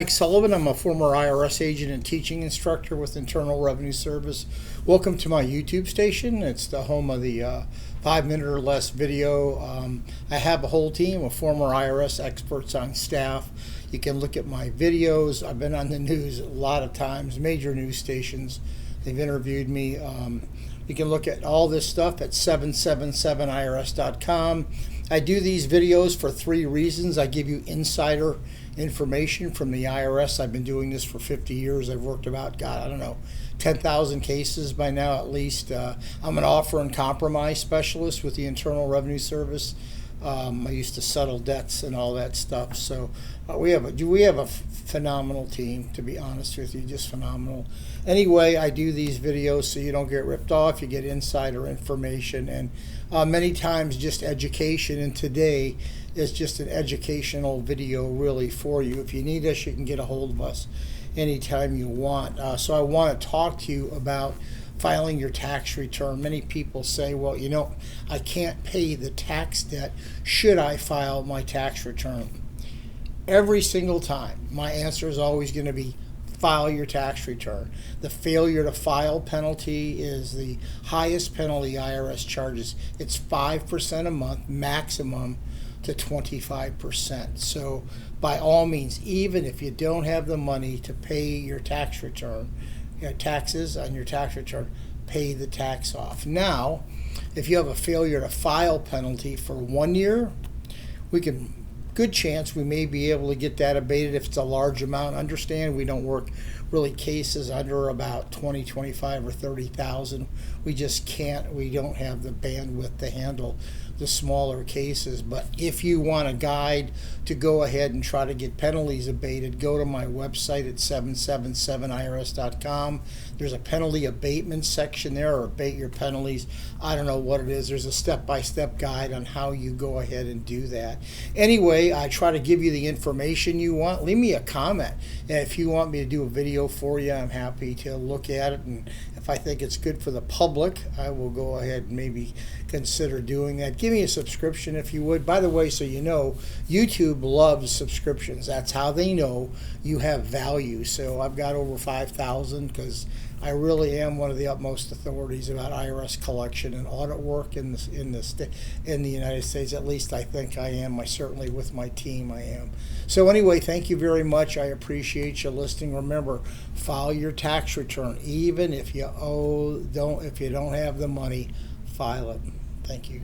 Mike Sullivan. I'm a former IRS agent and teaching instructor with Internal Revenue Service. Welcome to my YouTube station. It's the home of the 5-minute or less video. I have a whole team of former IRS experts on staff. You can look at my videos. I've been on the news a lot of times, major news stations. They've interviewed me. You can look at all this stuff at 777irs.com. I do these videos for 3 reasons. I give you insider information from the IRS. I've been doing this for 50 years. I've worked about, 10,000 cases by now at least. I'm an offer and compromise specialist with the Internal Revenue Service. I used to settle debts and all that stuff. So we have a phenomenal team, to be honest with you, just phenomenal. Anyway, I do these videos so you don't get ripped off. You get insider information and many times just education. And today is just an educational video really for you. If you need us, you can get a hold of us anytime you want. So I want to talk to you about filing your tax return. Many people say, well, I can't pay the tax debt. Should I file my tax return? Every single time, my answer is always going to be file your tax return. The failure to file penalty is the highest penalty IRS charges. It's 5% a month, maximum to 25%. So by all means, even if you don't have the money to pay your tax return, taxes on your tax return, pay the tax off. Now, if you have a failure to file penalty for 1 year, good chance we may be able to get that abated if it's a large amount. Understand, we don't work really cases under about 20, 25, or 30,000. We just can't. We don't have the bandwidth to handle the smaller cases. But if you want a guide to go ahead and try to get penalties abated, go to my website at 777irs.com. There's a penalty abatement section there, or abate your penalties. I don't know what it is. There's a step-by-step guide on how you go ahead and do that. Anyway, I try to give you the information you want. Leave me a comment. And if you want me to do a video for you, I'm happy to look at it. And if I think it's good for the public, I will go ahead and maybe consider doing that. Give me a subscription if you would. By the way, so you know, YouTube loves subscriptions. That's how they know you have value. So I've got over 5,000 because I really am one of the utmost authorities about IRS collection and audit work in the United States. At least I think I am. Certainly with my team I am. So anyway, thank you very much. I appreciate you listening. Remember, file your tax return. Even if you don't have the money, file it. Thank you.